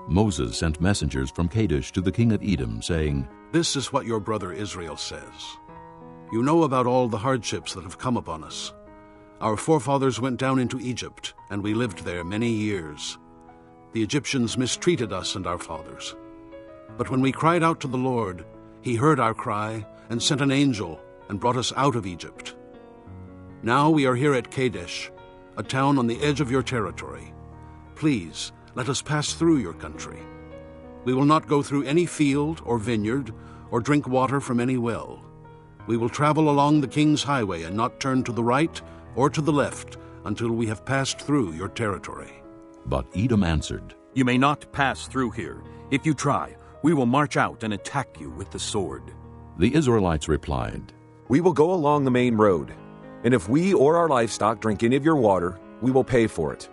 Moses sent messengers from Kadesh to the king of Edom, saying, This is what your brother Israel says. You know about all the hardships that have come upon us. Our forefathers went down into Egypt, and we lived there many years. The Egyptians mistreated us and our fathers. But when we cried out to the Lord, he heard our cry and sent an angel and brought us out of Egypt. Now we are here at Kadesh, a town on the edge of your territory. Please, let us pass through your country. We will not go through any field or vineyard or drink water from any well. We will travel along the king's highway and not turn to the right or to the left until we have passed through your territory. But Edom answered, You may not pass through here. If you try, we will march out and attack you with the sword. The Israelites replied, We will go along the main road, and if we or our livestock drink any of your water, we will pay for it.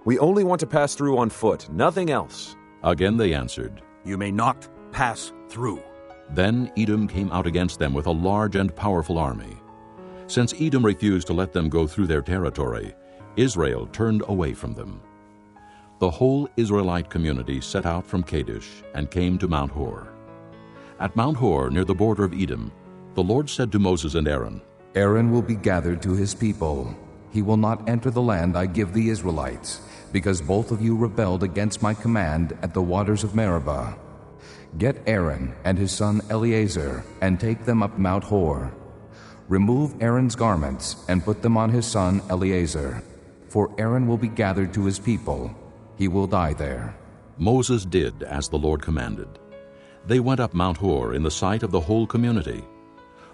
We only want to pass through on foot, nothing else. Again they answered, You may not pass through. Then Edom came out against them with a large and powerful army. Since Edom refused to let them go through their territory, Israel turned away from them. The whole Israelite community set out from Kadesh and came to Mount Hor. At Mount Hor, near the border of Edom, the Lord said to Moses and Aaron, Aaron will be gathered to his people. He will not enter the land I give the Israelites, because both of you rebelled against my command at the waters of Meribah. Get Aaron and his son Eleazar and take them up Mount Hor. Remove Aaron's garments and put them on his son Eleazar, for Aaron will be gathered to his people. He will die there. Moses did as the Lord commanded. They went up Mount Hor in the sight of the whole community.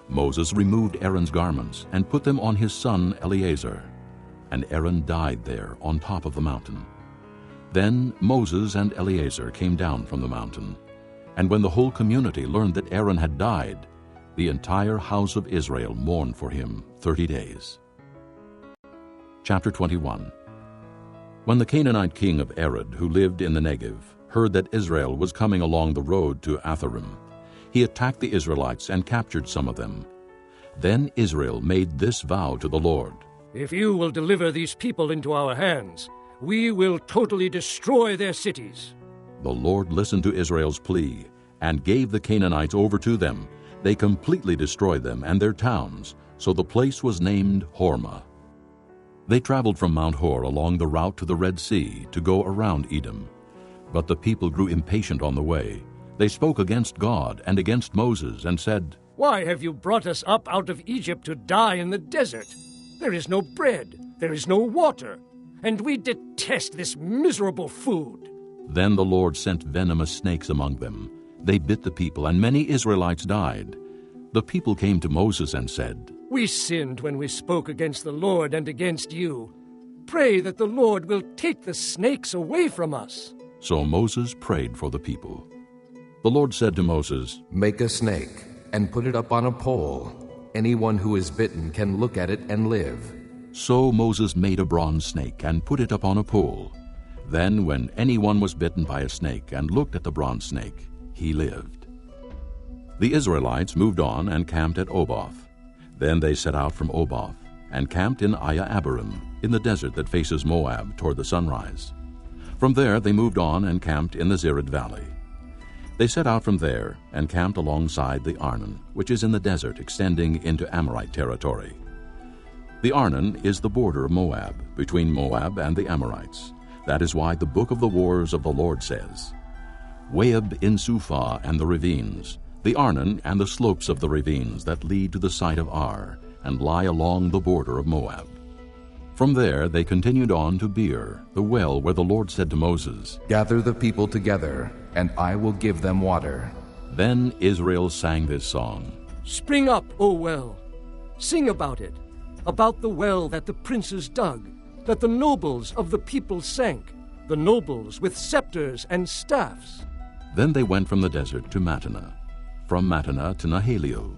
Moses removed Aaron's garments and put them on his son Eleazar, and Aaron died there on top of the mountain. Then Moses and Eleazar came down from the mountain, and when the whole community learned that Aaron had died, the entire house of Israel mourned for him 30 days. Chapter 21. When the Canaanite king of Arad, who lived in the Negev, heard that Israel was coming along the road to Atharim, he attacked the Israelites and captured some of them. Then Israel made this vow to the Lord, If you will deliver these people into our hands, we will totally destroy their cities. The Lord listened to Israel's plea and gave the Canaanites over to them. They completely destroyed them and their towns, so the place was named Hormah. They traveled from Mount Hor along the route to the Red Sea to go around Edom. But the people grew impatient on the way. They spoke against God and against Moses and said, Why have you brought us up out of Egypt to die in the desert? There is no bread, there is no water, and we detest this miserable food. Then the Lord sent venomous snakes among them. They bit the people, and many Israelites died. The people came to Moses and said, We sinned when we spoke against the Lord and against you. Pray that the Lord will take the snakes away from us. So Moses prayed for the people. The Lord said to Moses, Make a snake and put it up on a pole. Anyone who is bitten can look at it and live. So Moses made a bronze snake and put it up on a pole. Then when anyone was bitten by a snake and looked at the bronze snake, he lived. The Israelites moved on and camped at Oboth. Then they set out from Oboth and camped in Abarim, in the desert that faces Moab toward the sunrise. From there they moved on and camped in the Zered Valley. They set out from there and camped alongside the Arnon, which is in the desert extending into Amorite territory. The Arnon is the border of Moab, between Moab and the Amorites. That is why the book of the wars of the Lord says, Waheb in Suphah and the ravines, the Arnon and the slopes of the ravines that lead to the site of Ar, and lie along the border of Moab. From there they continued on to Beer, the well where the Lord said to Moses, Gather the people together, and I will give them water. Then Israel sang this song, Spring up, O well! Sing about it, about the well that the princes dug, that the nobles of the people sank, the nobles with scepters and staffs. Then they went from the desert to Mattanah, from Mattanah to Nahaliel,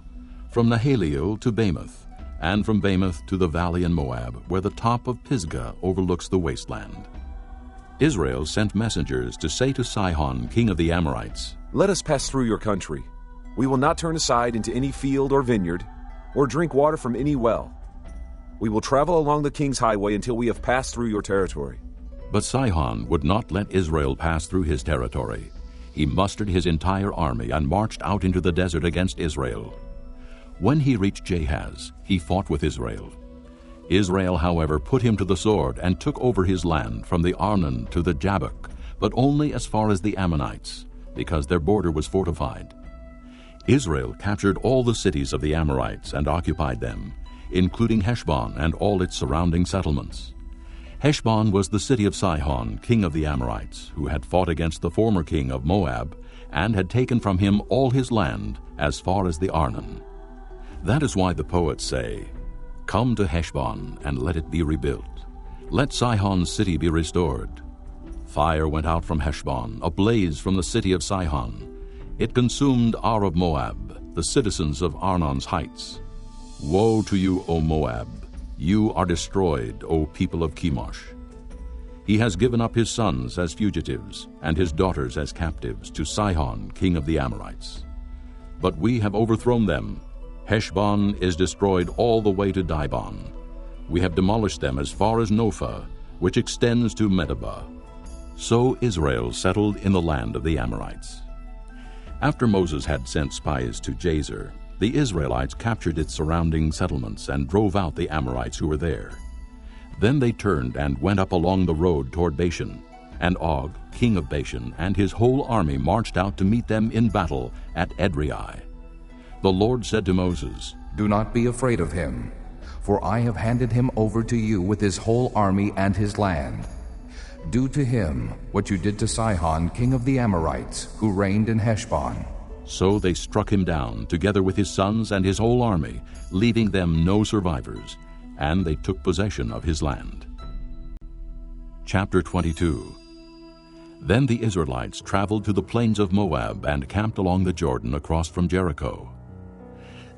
from Nahaliel to Bamoth, and from Bamoth to the valley in Moab, where the top of Pisgah overlooks the wasteland. Israel sent messengers to say to Sihon, king of the Amorites, Let us pass through your country. We will not turn aside into any field or vineyard, or drink water from any well. We will travel along the king's highway until we have passed through your territory. But Sihon would not let Israel pass through his territory. He mustered his entire army and marched out into the desert against Israel. When he reached Jahaz, he fought with Israel. Israel, however, put him to the sword and took over his land from the Arnon to the Jabbok, but only as far as the Ammonites, because their border was fortified. Israel captured all the cities of the Amorites and occupied them, including Heshbon and all its surrounding settlements. Heshbon was the city of Sihon, king of the Amorites, who had fought against the former king of Moab and had taken from him all his land as far as the Arnon. That is why the poets say, "Come to Heshbon and let it be rebuilt. Let Sihon's city be restored." Fire went out from Heshbon, a blaze from the city of Sihon. It consumed Ar of Moab, the citizens of Arnon's heights. Woe to you, O Moab! You are destroyed, O people of Chemosh. He has given up his sons as fugitives, and his daughters as captives, to Sihon, king of the Amorites. But we have overthrown them. Heshbon is destroyed all the way to Dibon. We have demolished them as far as Nophah, which extends to Medeba. So Israel settled in the land of the Amorites. After Moses had sent spies to Jazer, the Israelites captured its surrounding settlements and drove out the Amorites who were there. Then they turned and went up along the road toward Bashan, and Og, king of Bashan, and his whole army marched out to meet them in battle at Edrei. The Lord said to Moses, "Do not be afraid of him, for I have handed him over to you with his whole army and his land. Do to him what you did to Sihon, king of the Amorites, who reigned in Heshbon." So they struck him down, together with his sons and his whole army, leaving them no survivors, and they took possession of his land. Chapter 22. Then the Israelites traveled to the plains of Moab and camped along the Jordan across from Jericho.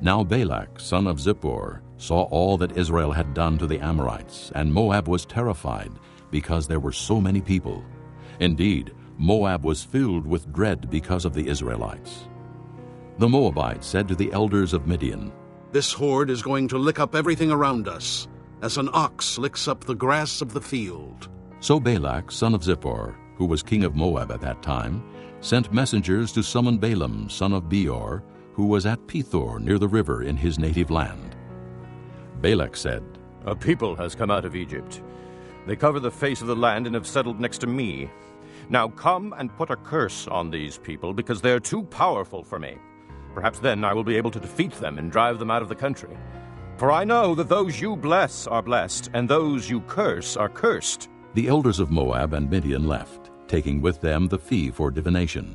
Now Balak, son of Zippor, saw all that Israel had done to the Amorites, and Moab was terrified, because there were so many people. Indeed, Moab was filled with dread because of the Israelites. The Moabites said to the elders of Midian, "This horde is going to lick up everything around us, as an ox licks up the grass of the field." So Balak, son of Zippor, who was king of Moab at that time, sent messengers to summon Balaam, son of Beor, who was at Pethor near the river in his native land. Balak said, "A people has come out of Egypt. They cover the face of the land and have settled next to me. Now come and put a curse on these people, because they are too powerful for me. Perhaps then I will be able to defeat them and drive them out of the country. For I know that those you bless are blessed, and those you curse are cursed." The elders of Moab and Midian left, taking with them the fee for divination.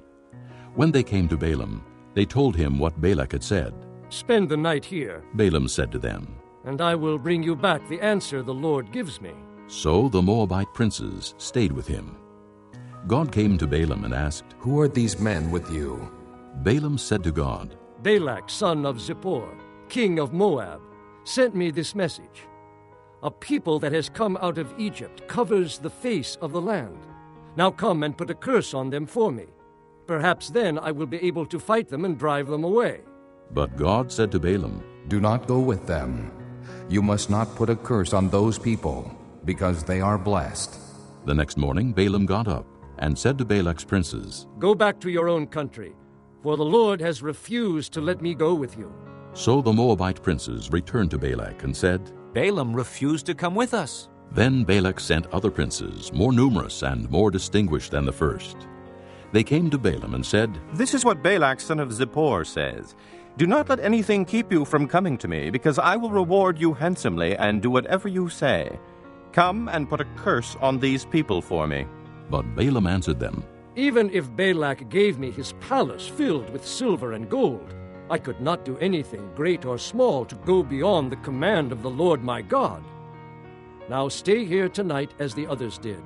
When they came to Balaam, they told him what Balak had said. "Spend the night here, Balaam said to them. and I will bring you back the answer the Lord gives me." So the Moabite princes stayed with him. God came to Balaam and asked, "Who are these men with you?" Balaam said to God, "Balak, son of Zippor, king of Moab, sent me this message. A people that has come out of Egypt covers the face of the land. Now come and put a curse on them for me. Perhaps then I will be able to fight them and drive them away." But God said to Balaam, "Do not go with them. You must not put a curse on those people, because they are blessed." The next morning Balaam got up and said to Balak's princes, "Go back to your own country, for the Lord has refused to let me go with you." So the Moabite princes returned to Balak and said, "Balaam refused to come with us." Then Balak sent other princes, more numerous and more distinguished than the first. They came to Balaam and said, "This is what Balak, son of Zippor, says. Do not let anything keep you from coming to me, because I will reward you handsomely and do whatever you say. Come and put a curse on these people for me." But Balaam answered them, "Even if Balak gave me his palace filled with silver and gold, I could not do anything great or small to go beyond the command of the Lord my God. Now stay here tonight as the others did,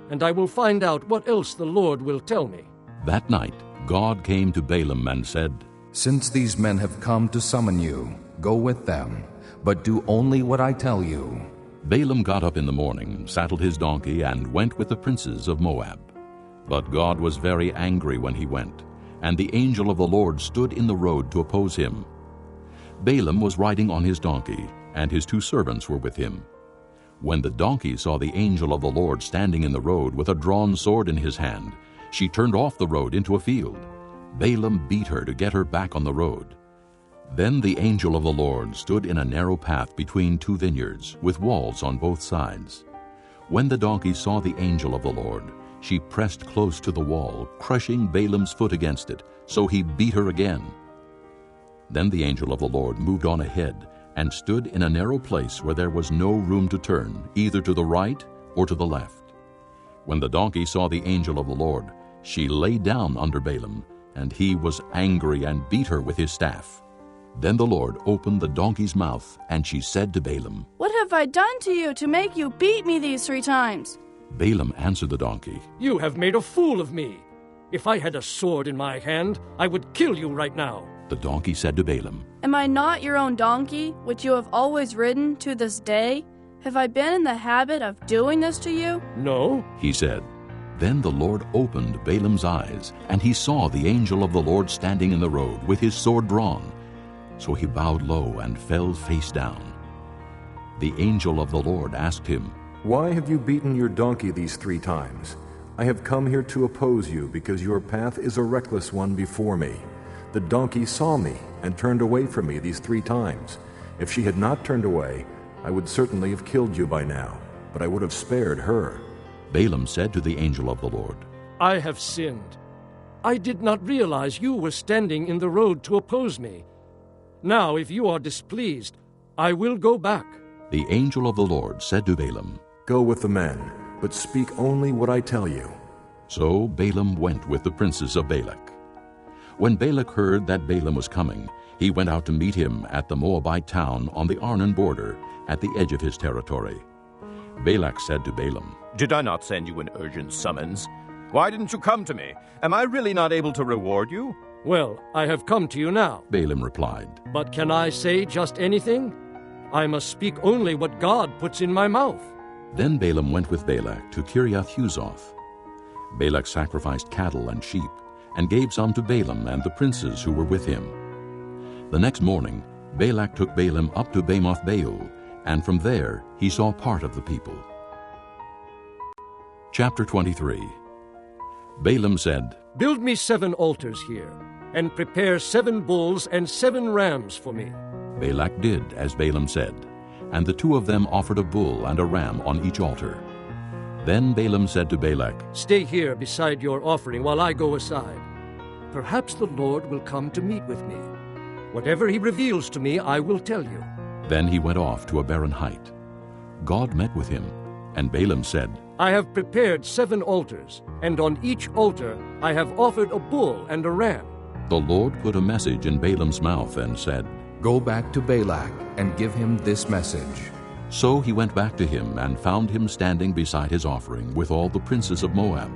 and I will find out what else the Lord will tell me." That night God came to Balaam and said, "Since these men have come to summon you, go with them, but do only what I tell you." Balaam got up in the morning, saddled his donkey, and went with the princes of Moab. But God was very angry when he went, and the angel of the Lord stood in the road to oppose him. Balaam was riding on his donkey, and his 2 servants were with him. When the donkey saw the angel of the Lord standing in the road with a drawn sword in his hand, she turned off the road into a field. Balaam beat her to get her back on the road. Then the angel of the Lord stood in a narrow path between two vineyards, with walls on both sides. When the donkey saw the angel of the Lord, she pressed close to the wall, crushing Balaam's foot against it, so he beat her again. Then the angel of the Lord moved on ahead, and stood in a narrow place where there was no room to turn, either to the right or to the left. When the donkey saw the angel of the Lord, she lay down under Balaam, and he was angry and beat her with his staff. Then the Lord opened the donkey's mouth, and she said to Balaam, "What have I done to you to make you beat me these 3 times? Balaam answered the donkey, You have made a fool of me. If I had a sword in my hand, I would kill you right now." The donkey said to Balaam, Am I not your own donkey, which you have always ridden to this day? Have I been in the habit of doing this to you? No. he said. Then the Lord opened Balaam's eyes, and he saw the angel of the Lord standing in the road with his sword drawn. So he bowed low and fell face down. The angel of the Lord asked him, Why have you beaten your donkey these 3 times? I have come here to oppose you because your path is a reckless one before me. The donkey saw me and turned away from me these 3 times. If she had not turned away, I would certainly have killed you by now, but I would have spared her. Balaam said to the angel of the Lord, I have sinned. I did not realize you were standing in the road to oppose me. Now, if you are displeased, I will go back. The angel of the Lord said to Balaam, Go with the men, but speak only what I tell you. So Balaam went with the princes of Balak. When Balak heard that Balaam was coming, he went out to meet him at the Moabite town on the Arnon border, at the edge of his territory. Balak said to Balaam, Did I not send you an urgent summons? Why didn't you come to me? Am I really not able to reward you? Well, I have come to you now. Balaam replied. But can I say just anything? I must speak only what God puts in my mouth. Then Balaam went with Balak to Kiriath-Huzoth. Balak sacrificed cattle and sheep, and gave some to Balaam and the princes who were with him. The next morning, Balak took Balaam up to Bamoth Baal, and from there he saw part of the people. Chapter 23. Balaam said, Build me 7 altars here, and prepare 7 bulls and 7 rams for me. Balak did as Balaam said, and the 2 of them offered a bull and a ram on each altar. Then Balaam said to Balak, Stay here beside your offering while I go aside. Perhaps the Lord will come to meet with me. Whatever he reveals to me, I will tell you. Then he went off to a barren height. God met with him, and Balaam said, I have prepared 7 altars, and on each altar I have offered a bull and a ram. The Lord put a message in Balaam's mouth and said, Go back to Balak and give him this message. So he went back to him and found him standing beside his offering with all the princes of Moab.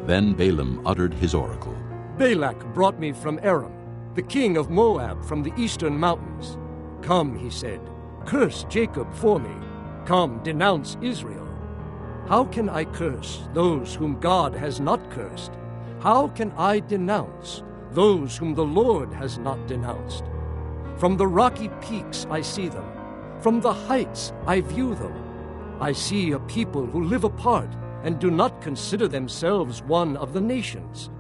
Then Balaam uttered his oracle. Balak brought me from Aram, the king of Moab from the eastern mountains. Come, he said, curse Jacob for me. Come, denounce Israel. How can I curse those whom God has not cursed? How can I denounce those whom the Lord has not denounced? From the rocky peaks I see them. From the heights I view them. I see a people who live apart and do not consider themselves one of the nations.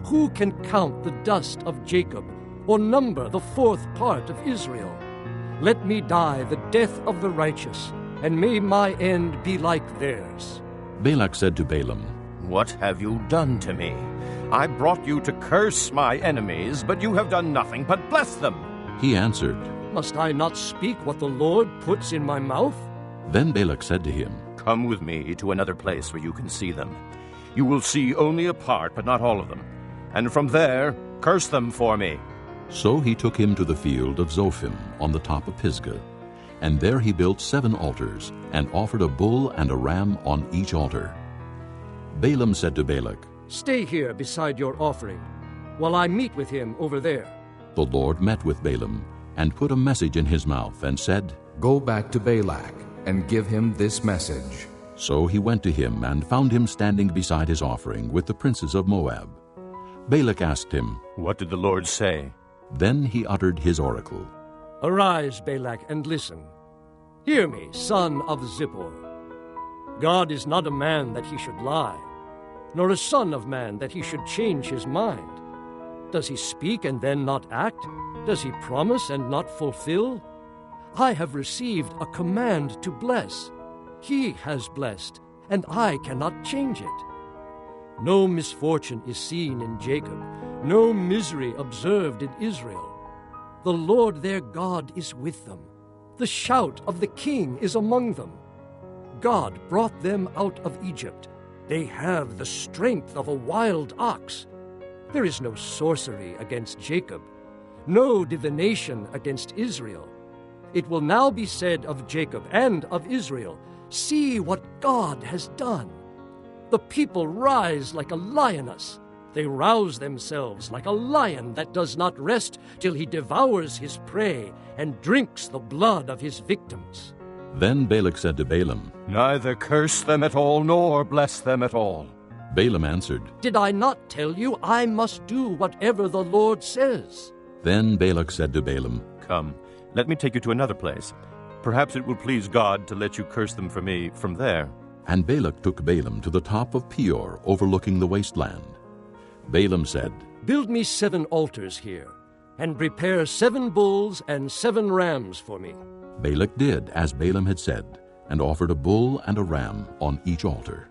Who can count the dust of Jacob or number the 4th part of Israel? Let me die the death of the righteous, and may my end be like theirs. Balak said to Balaam, What have you done to me? I brought you to curse my enemies, but you have done nothing but bless them. He answered, Must I not speak what the Lord puts in my mouth? Then Balak said to him, Come with me to another place where you can see them. You will see only a part, but not all of them. And from there, curse them for me. So he took him to the field of Zophim on the top of Pisgah, and there he built 7 altars, and offered a bull and a ram on each altar. Balaam said to Balak, Stay here beside your offering, while I meet with him over there. The Lord met with Balaam, and put a message in his mouth, and said, Go back to Balak and give him this message. So he went to him, and found him standing beside his offering with the princes of Moab. Balak asked him, What did the Lord say? Then he uttered his oracle. Arise, Balak, and listen. Hear me, son of Zippor. God is not a man that he should lie, nor a son of man that he should change his mind. Does he speak and then not act? Does he promise and not fulfill? I have received a command to bless. He has blessed, and I cannot change it. No misfortune is seen in Jacob, no misery observed in Israel. The Lord their God is with them. The shout of the king is among them. God brought them out of Egypt. They have the strength of a wild ox. There is no sorcery against Jacob, no divination against Israel. It will now be said of Jacob and of Israel, see what God has done. The people rise like a lioness. They rouse themselves like a lion that does not rest till he devours his prey and drinks the blood of his victims. Then Balak said to Balaam, Neither curse them at all, nor bless them at all. Balaam answered, Did I not tell you I must do whatever the Lord says? Then Balak said to Balaam, Come, let me take you to another place. Perhaps it will please God to let you curse them for me from there. And Balak took Balaam to the top of Peor, overlooking the wasteland. Balaam said, Build me 7 altars here, and prepare 7 bulls and 7 rams for me. Balak did as Balaam had said, and offered a bull and a ram on each altar.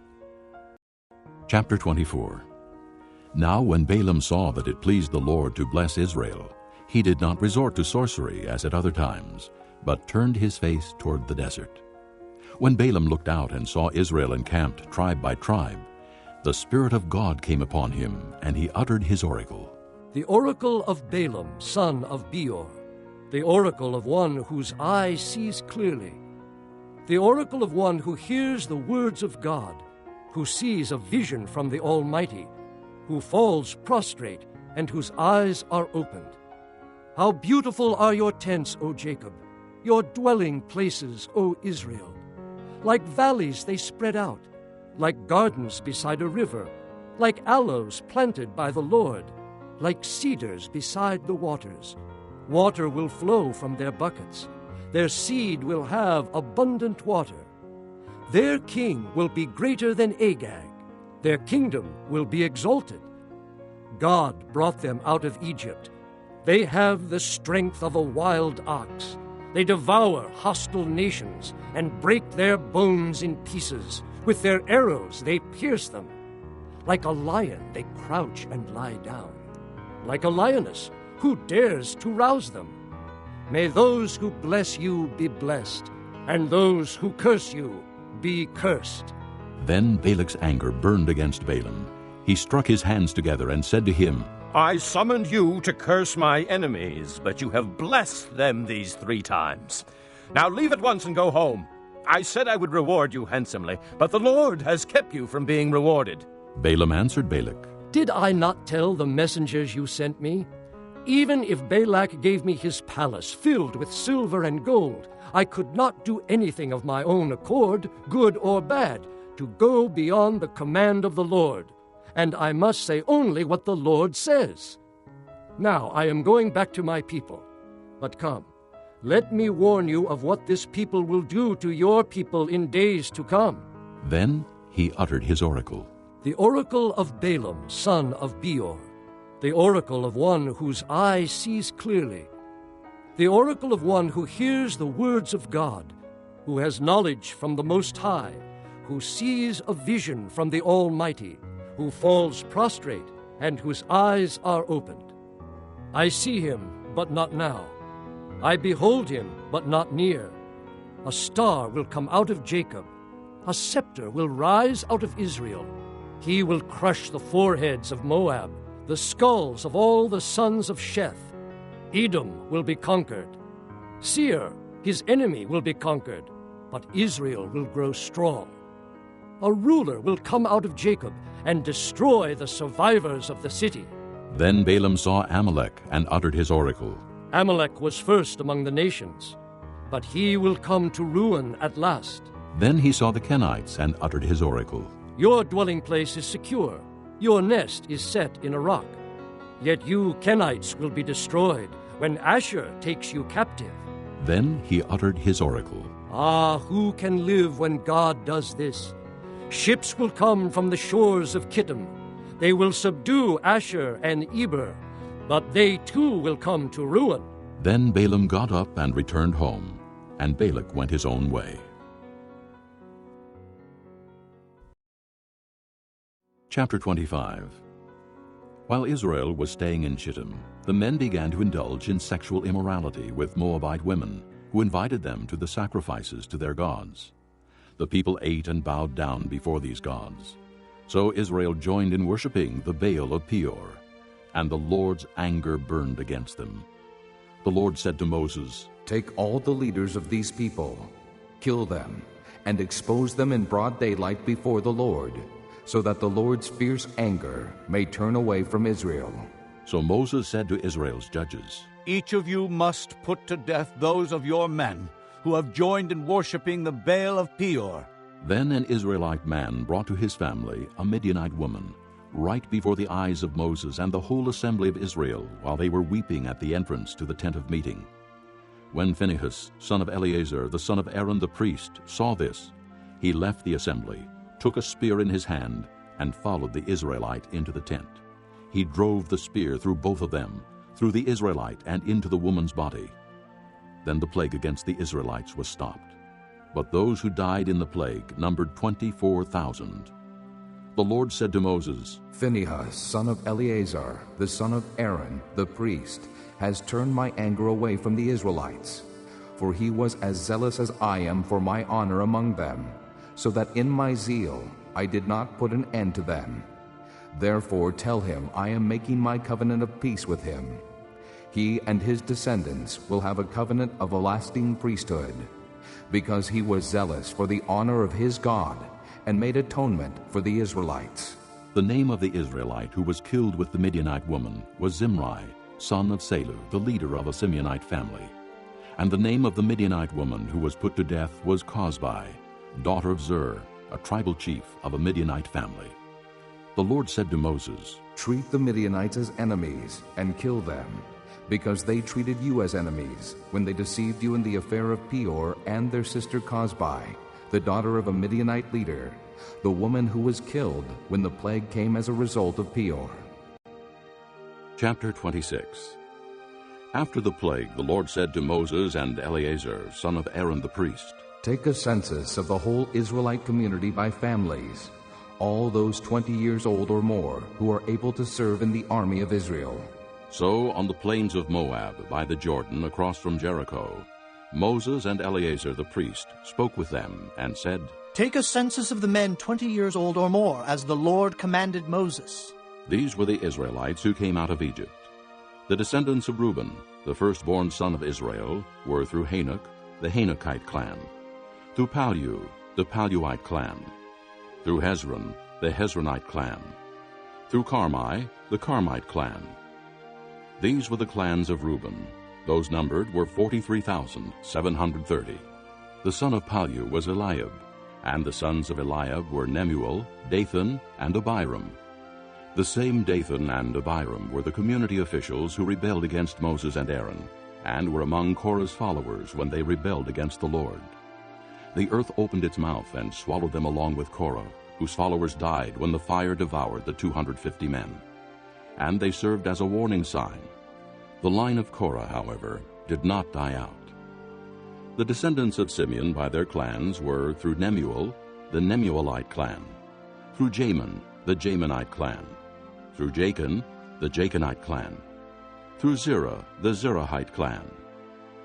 Chapter 24. Now when Balaam saw that it pleased the Lord to bless Israel, he did not resort to sorcery as at other times, but turned his face toward the desert. When Balaam looked out and saw Israel encamped tribe by tribe, the Spirit of God came upon him, and he uttered his oracle. The oracle of Balaam, son of Beor, the oracle of one whose eye sees clearly, the oracle of one who hears the words of God, who sees a vision from the Almighty, who falls prostrate, and whose eyes are opened. How beautiful are your tents, O Jacob, your dwelling places, O Israel! Like valleys they spread out, like gardens beside a river, like aloes planted by the Lord, like cedars beside the waters. Water will flow from their buckets. Their seed will have abundant water. Their king will be greater than Agag. Their kingdom will be exalted. God brought them out of Egypt. They have the strength of a wild ox. They devour hostile nations and break their bones in pieces. With their arrows they pierce them. Like a lion they crouch and lie down. Like a lioness, who dares to rouse them? May those who bless you be blessed, and those who curse you be cursed. Then Balak's anger burned against Balaam. He struck his hands together and said to him, I summoned you to curse my enemies, but you have blessed them these 3 times. Now leave at once and go home. I said I would reward you handsomely, but the Lord has kept you from being rewarded. Balaam answered Balak, Did I not tell the messengers you sent me? Even if Balak gave me his palace filled with silver and gold, I could not do anything of my own accord, good or bad, to go beyond the command of the Lord. And I must say only what the Lord says. Now I am going back to my people. But come, let me warn you of what this people will do to your people in days to come. Then he uttered his oracle. The oracle of Balaam, son of Beor, the oracle of one whose eye sees clearly, the oracle of one who hears the words of God, who has knowledge from the Most High, who sees a vision from the Almighty, who falls prostrate, and whose eyes are opened. I see him, but not now. I behold him, but not near. A star will come out of Jacob. A scepter will rise out of Israel. He will crush the foreheads of Moab, the skulls of all the sons of Sheth. Edom will be conquered. Seir, his enemy, will be conquered, but Israel will grow strong. A ruler will come out of Jacob and destroy the survivors of the city. Then Balaam saw Amalek and uttered his oracle. Amalek was first among the nations, but he will come to ruin at last. Then he saw the Kenites and uttered his oracle. Your dwelling place is secure. Your nest is set in a rock. Yet you Kenites will be destroyed when Asher takes you captive. Then he uttered his oracle. Ah, who can live when God does this? Ships will come from the shores of Kittim. They will subdue Asher and Eber, but they too will come to ruin. Then Balaam got up and returned home, and Balak went his own way. Chapter 25. While Israel was staying in Shittim, the men began to indulge in sexual immorality with Moabite women, who invited them to the sacrifices to their gods. The people ate and bowed down before these gods. So Israel joined in worshiping the Baal of Peor, and the Lord's anger burned against them. The Lord said to Moses, "Take all the leaders of these people, kill them, and expose them in broad daylight before the Lord, so that the Lord's fierce anger may turn away from Israel." So Moses said to Israel's judges, Each of you must put to death those of your men who have joined in worshiping the Baal of Peor. Then an Israelite man brought to his family a Midianite woman, right before the eyes of Moses and the whole assembly of Israel, while they were weeping at the entrance to the tent of meeting. When Phinehas, son of Eleazar, the son of Aaron the priest, saw this, he left the assembly, took a spear in his hand, and followed the Israelite into the tent. He drove the spear through both of them, through the Israelite and into the woman's body. Then the plague against the Israelites was stopped. But those who died in the plague numbered 24,000. The Lord said to Moses, "Phinehas, son of Eleazar, the son of Aaron, the priest, has turned my anger away from the Israelites, for he was as zealous as I am for my honor among them, so that in my zeal I did not put an end to them. Therefore tell him I am making my covenant of peace with him. He and his descendants will have a covenant of a lasting priesthood, because he was zealous for the honor of his God and made atonement for the Israelites." The name of the Israelite who was killed with the Midianite woman was Zimri, son of Salu, the leader of a Simeonite family. And the name of the Midianite woman who was put to death was Cozbi, daughter of Zur, a tribal chief of a Midianite family. The Lord said to Moses, "Treat the Midianites as enemies and kill them, because they treated you as enemies when they deceived you in the affair of Peor and their sister Cozbi, the daughter of a Midianite leader, the woman who was killed when the plague came as a result of Peor." Chapter 26. After the plague, the Lord said to Moses and Eleazar, son of Aaron the priest, "Take a census of the whole Israelite community by families, all those 20 years old or more who are able to serve in the army of Israel." So on the plains of Moab, by the Jordan, across from Jericho, Moses and Eleazar the priest spoke with them and said, "Take a census of the men 20 years old or more, as the Lord commanded Moses." These were the Israelites who came out of Egypt. The descendants of Reuben, the firstborn son of Israel, were through Hanok, the Hanokite clan, through Palu, the Paluite clan, through Hezron, the Hezronite clan, through Carmi, the Carmite clan. These were the clans of Reuben. Those numbered were 43,730. The son of Palu was Eliab, and the sons of Eliab were Nemuel, Dathan, and Abiram. The same Dathan and Abiram were the community officials who rebelled against Moses and Aaron, and were among Korah's followers when they rebelled against the Lord. The earth opened its mouth and swallowed them along with Korah, whose followers died when the fire devoured the 250 men. And they served as a warning sign. The line of Korah, however, did not die out. The descendants of Simeon by their clans were through Nemuel, the Nemuelite clan, through Jamin, the Jaminite clan, through Jachin, the Jachinite clan, through Zerah, the Zerahite clan,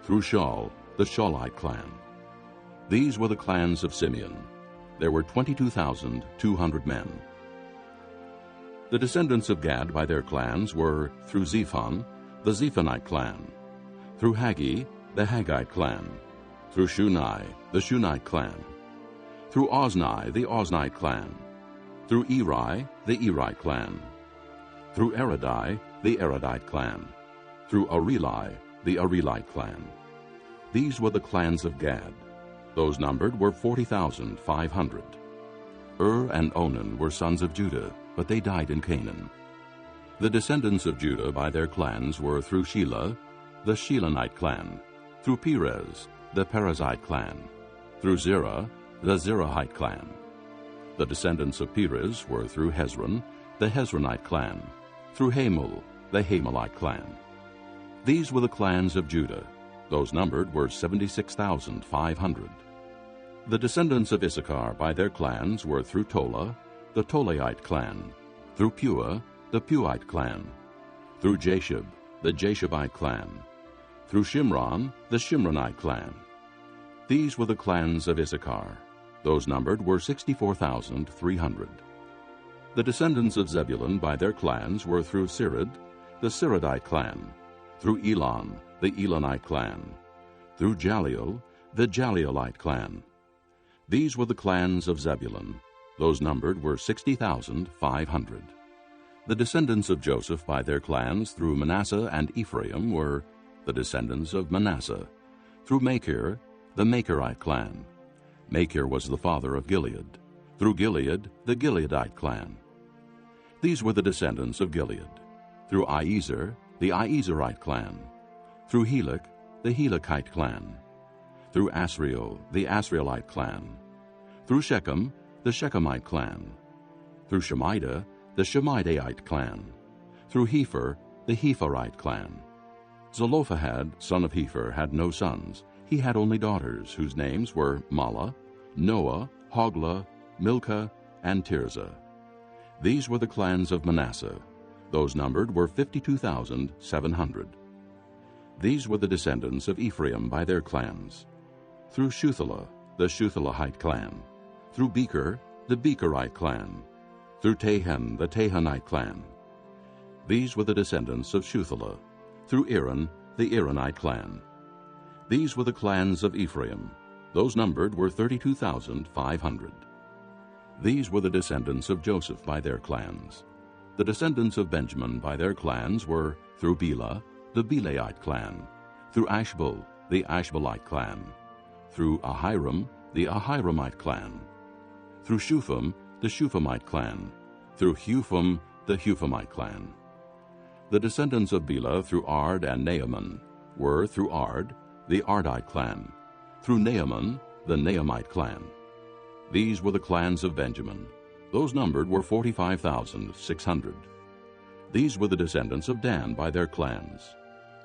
through Shaul, the Shaulite clan. These were the clans of Simeon. There were 22,200 men. The descendants of Gad by their clans were through Zephon, the Zephonite clan, through Haggi, the Haggite clan, through Shunai, the Shunite clan, through Ozni, the Oznite clan, through Eri, the Erite clan, through Eridai, the Eridite clan, through Areli, the Arelite clan. These were the clans of Gad. Those numbered were 40,500. And Onan were sons of Judah, but they died in Canaan. The descendants of Judah by their clans were through Shelah, the Shilonite clan, through Perez, the Perizzite clan, Through Zerah, the Zerahite clan. The descendants of Perez were through Hezron, the Hezronite clan. Through Hamul, the Hamelite clan. These were the clans of Judah. Those numbered were 76,500. The descendants of Issachar by their clans were through Tola, the Tolaite clan. Through Pua, the Puite clan. Through Jashub, the Jashabite clan. Through Shimron, the Shimronite clan. These were the clans of Issachar. Those numbered were 64,300. The descendants of Zebulun by their clans were through Sirid, the Siridite clan. Through Elon, the Elonite clan. Through Jaleel, the Jaleelite clan. These were the clans of Zebulun. Those numbered were 60,500. The descendants of Joseph by their clans through Manasseh and Ephraim were the descendants of Manasseh. Through Machir, the Machirite clan. Machir was the father of Gilead. Through Gilead, the Gileadite clan. These were the descendants of Gilead. Through Iezer, the Iezerite clan. Through Helek, the Helekite clan. Through Asriel, the Asrielite clan. Through Shechem, the Shechemite clan. Through Shemida, the Shemidaite clan. Through Hepher, the Hepherite clan. Zelophehad, son of Hepher, had no sons. He had only daughters, whose names were Mahlah, Noah, Hoglah, Milcah, and Tirzah. These were the clans of Manasseh. Those numbered were 52,700. These were the descendants of Ephraim by their clans. Through Shuthelah, the Shuthelahite clan. Through Becher, the Becherite clan. Through Tahan, the Tahanite clan. These were the descendants of Shuthelah. Through Aaron, the Aaronite clan. These were the clans of Ephraim. Those numbered were 32,500. These were the descendants of Joseph by their clans. The descendants of Benjamin by their clans were through Bela, the Belaite clan. Through Ashbel, the Ashbelite clan. Through Ahiram, the Ahiramite clan. Through Shupham, the Shuphamite clan. Through Hupham, the Huphamite clan. The descendants of Bela through Ard and Naaman were through Ard, the Ardite clan. Through Naaman, the Naamite clan. These were the clans of Benjamin. Those numbered were 45,600. These were the descendants of Dan by their clans.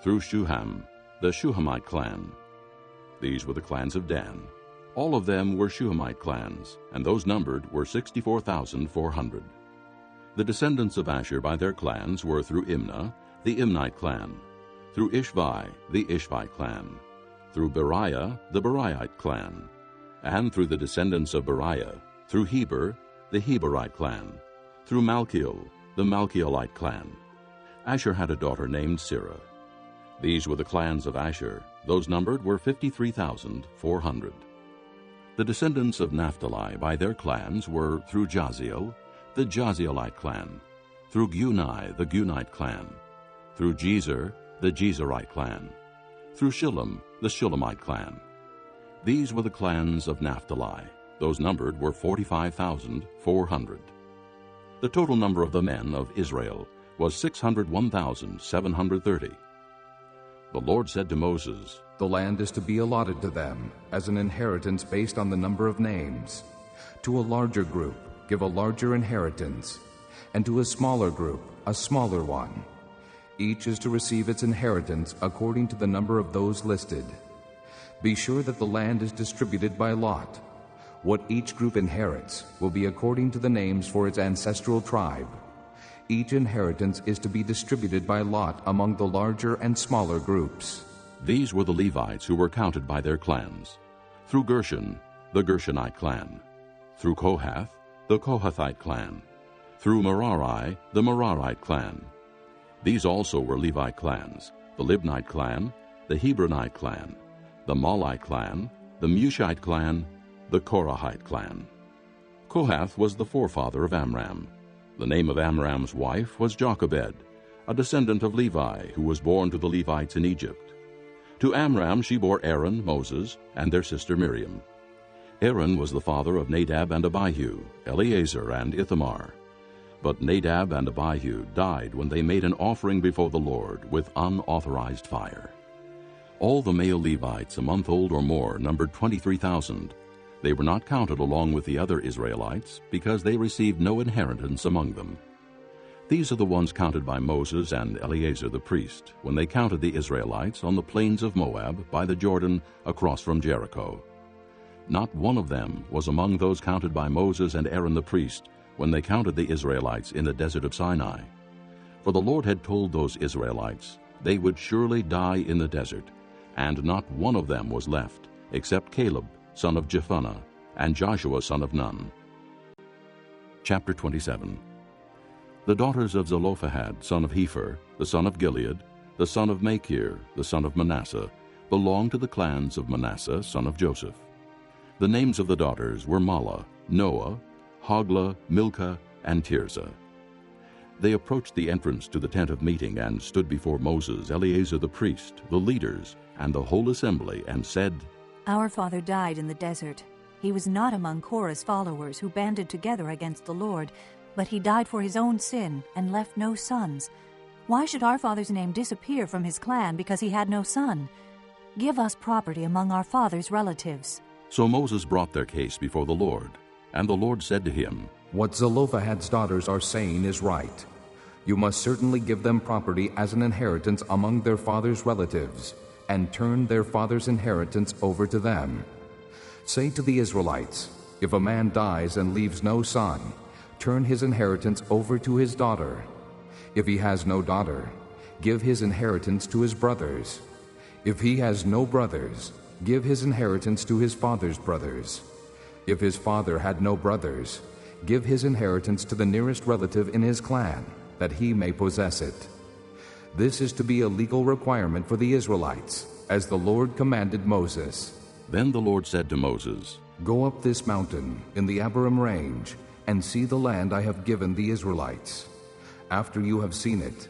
Through Shuham, the Shuhamite clan. These were the clans of Dan. All of them were Shuhamite clans, and those numbered were 64,400. The descendants of Asher by their clans were through Imnah, the Imnite clan. Through Ishvi, the Ishvite clan. Through Beriah, the Beriahite clan. And through the descendants of Beriah, through Heber, the Heberite clan. Through Malchiel, the Malchielite clan. Asher had a daughter named Sirah. These were the clans of Asher. Those numbered were 53,400. The descendants of Naphtali by their clans were through Jaziel, the Jazielite clan. Through Gunai, the Gunite clan. Through Jezer, the Jezerite clan. Through Shillem, the Shillemite clan. These were the clans of Naphtali. Those numbered were 45,400. The total number of the men of Israel was 601,730. The Lord said to Moses, "The land is to be allotted to them as an inheritance based on the number of names. To a larger group, give a larger inheritance, and to a smaller group, a smaller one. Each is to receive its inheritance according to the number of those listed. Be sure that the land is distributed by lot. What each group inherits will be according to the names for its ancestral tribe. Each inheritance is to be distributed by lot among the larger and smaller groups." These were the Levites who were counted by their clans. Through Gershon, the Gershonite clan. Through Kohath, the Kohathite clan. Through Merari, the Merarite clan. These also were Levite clans: the Libnite clan, the Hebronite clan, the Malite clan, the Mushite clan, the Korahite clan. Kohath was the forefather of Amram. The name of Amram's wife was Jochebed, a descendant of Levi, who was born to the Levites in Egypt. To Amram she bore Aaron, Moses, and their sister Miriam. Aaron was the father of Nadab and Abihu, Eleazar and Ithamar. But Nadab and Abihu died when they made an offering before the Lord with unauthorized fire. All the male Levites a month old or more numbered 23,000, They were not counted along with the other Israelites because they received no inheritance among them. These are the ones counted by Moses and Eleazar the priest when they counted the Israelites on the plains of Moab by the Jordan across from Jericho. Not one of them was among those counted by Moses and Aaron the priest when they counted the Israelites in the desert of Sinai. For the Lord had told those Israelites they would surely die in the desert, and not one of them was left, except Caleb, son of Jephunneh, and Joshua, son of Nun. Chapter 27. The daughters of Zelophehad, son of Hepher, the son of Gilead, the son of Machir, the son of Manasseh, belonged to the clans of Manasseh, son of Joseph. The names of the daughters were Mahlah, Noah, Hoglah, Milcah, and Tirzah. They approached the entrance to the tent of meeting and stood before Moses, Eleazar the priest, the leaders, and the whole assembly, and said, Our father died in the desert. He was not among Korah's followers who banded together against the Lord, but he died for his own sin and left no sons. Why should our father's name disappear from his clan because he had no son? Give us property among our father's relatives. So Moses brought their case before the Lord, and the Lord said to him, What Zelophehad's daughters are saying is right. You must certainly give them property as an inheritance among their father's relatives, and turn their father's inheritance over to them. Say to the Israelites, if a man dies and leaves no son, turn his inheritance over to his daughter. If he has no daughter, give his inheritance to his brothers. If he has no brothers, give his inheritance to his father's brothers. If his father had no brothers, give his inheritance to the nearest relative in his clan, that he may possess it. This is to be a legal requirement for the Israelites, as the Lord commanded Moses. Then the Lord said to Moses, Go up this mountain in the Abiram range, and see the land I have given the Israelites. After you have seen it,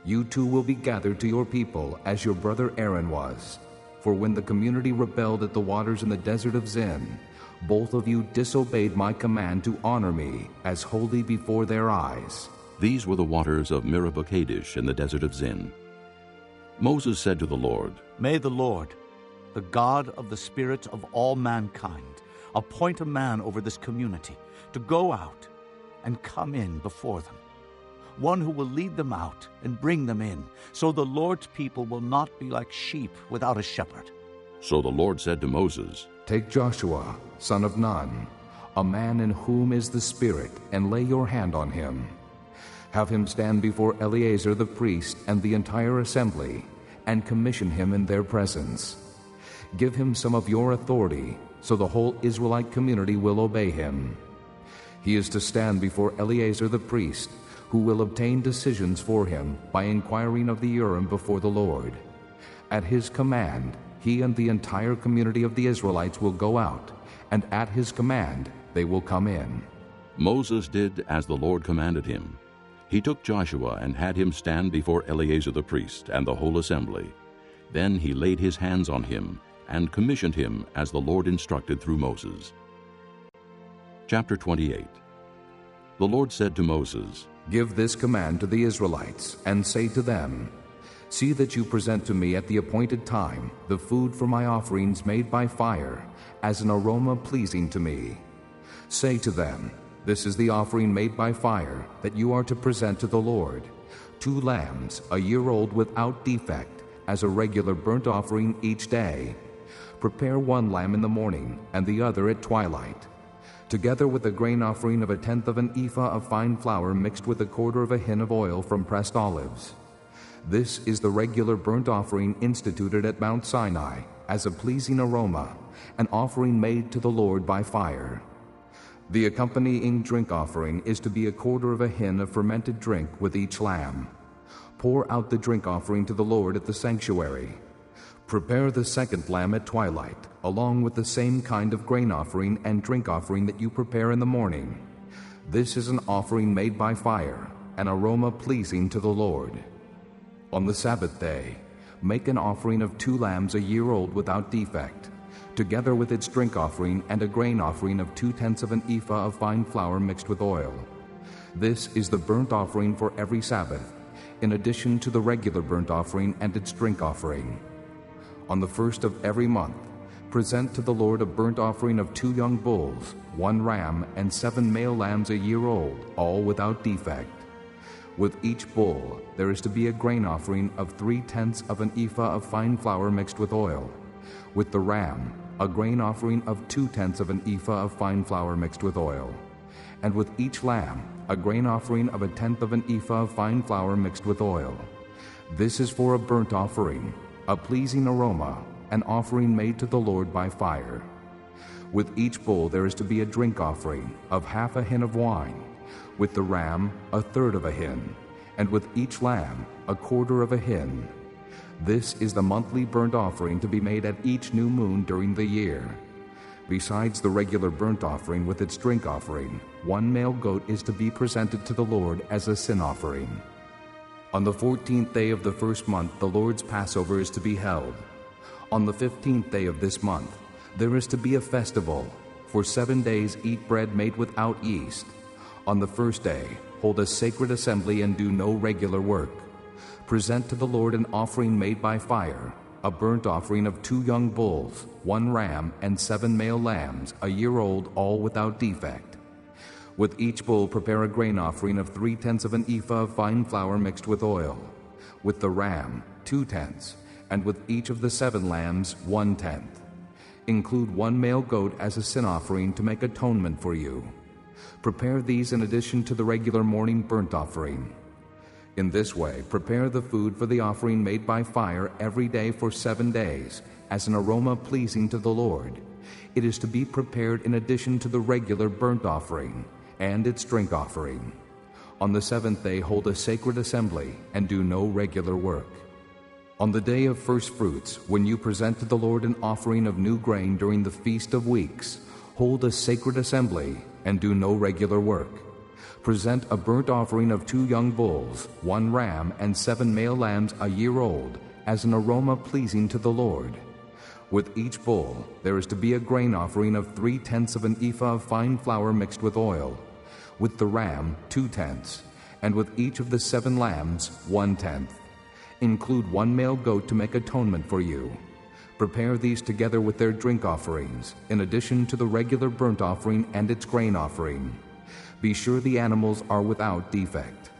you too will be gathered to your people as your brother Aaron was. For when the community rebelled at the waters in the desert of Zin, both of you disobeyed my command to honor me as holy before their eyes. These were the waters of Meribah Kadesh in the desert of Zin. Moses said to the Lord, May the Lord, the God of the spirits of all mankind, appoint a man over this community to go out and come in before them, one who will lead them out and bring them in, so the Lord's people will not be like sheep without a shepherd. So the Lord said to Moses, Take Joshua, son of Nun, a man in whom is the Spirit, and lay your hand on him. Have him stand before Eleazar the priest and the entire assembly, and commission him in their presence. Give him some of your authority, so the whole Israelite community will obey him. He is to stand before Eleazar the priest, who will obtain decisions for him by inquiring of the Urim before the Lord. At his command, he and the entire community of the Israelites will go out, and at his command they will come in. Moses did as the Lord commanded him. He took Joshua and had him stand before Eleazar the priest and the whole assembly. Then he laid his hands on him and commissioned him as the Lord instructed through Moses. Chapter 28. The Lord said to Moses, Give this command to the Israelites, and say to them, See that you present to me at the appointed time the food for my offerings made by fire, as an aroma pleasing to me. Say to them, This is the offering made by fire that you are to present to the Lord, 2 lambs, a year old without defect, as a regular burnt offering each day. Prepare 1 lamb in the morning, and the other at twilight, together with a grain offering of 1/10 of an ephah of fine flour mixed with 1/4 of a hin of oil from pressed olives. This is the regular burnt offering instituted at Mount Sinai as a pleasing aroma, an offering made to the Lord by fire. The accompanying drink offering is to be 1/4 of a hin of fermented drink with each lamb. Pour out the drink offering to the Lord at the sanctuary. Prepare the 2nd lamb at twilight, along with the same kind of grain offering and drink offering that you prepare in the morning. This is an offering made by fire, an aroma pleasing to the Lord. On the Sabbath day, make an offering of 2 lambs a year old without defect, together with its drink offering and a grain offering of 2/10 of an ephah of fine flour mixed with oil. This is the burnt offering for every Sabbath, in addition to the regular burnt offering and its drink offering. On the 1st of every month, Present to the Lord a burnt offering of 2 young bulls, 1 ram, and 7 male lambs a year old, all without defect. With each bull there is to be a grain offering of 3/10 of an ephah of fine flour mixed with oil. With the ram, a grain offering of 2/10 of an ephah of fine flour mixed with oil. And with each lamb, a grain offering of 1/10 of an ephah of fine flour mixed with oil. This is for a burnt offering, a pleasing aroma, an offering made to the Lord by fire. With each bull there is to be a drink offering of 1/2 a hin of wine, with the ram 1/3 of a hin, and with each lamb 1/4 of a hin. This is the monthly burnt offering to be made at each new moon during the year. Besides the regular burnt offering with its drink offering, 1 male goat is to be presented to the Lord as a sin offering. On the 14th day of the first month the Lord's Passover is to be held. On the 15th day of this month there is to be a festival. For 7 days eat bread made without yeast. On the first day hold a sacred assembly and do no regular work. Present to the Lord an offering made by fire, a burnt offering of 2 young bulls, 1 ram, and 7 male lambs, a year old, all without defect. With each bull prepare a grain offering of 3/10 of an ephah of fine flour mixed with oil. With the ram, 2/10, and with each of the 7 lambs, 1/10. Include 1 male goat as a sin offering to make atonement for you. Prepare these in addition to the regular morning burnt offering. In this way, prepare the food for the offering made by fire every day for 7 days, as an aroma pleasing to the Lord. It is to be prepared in addition to the regular burnt offering and its drink offering. On the 7th day hold a sacred assembly and do no regular work. On the day of first fruits, when you present to the Lord an offering of new grain during the Feast of Weeks, hold a sacred assembly and do no regular work. Present a burnt offering of 2 young bulls, 1 ram, and 7 male lambs a year old, as an aroma pleasing to the Lord. With each bull there is to be a grain offering of 3/10 of an ephah of fine flour mixed with oil. With the ram 2/10, and with each of the 7 lambs 1/10. Include 1 male goat to make atonement for you. Prepare these together with their drink offerings, in addition to the regular burnt offering and its grain offering. Be sure the animals are without defect.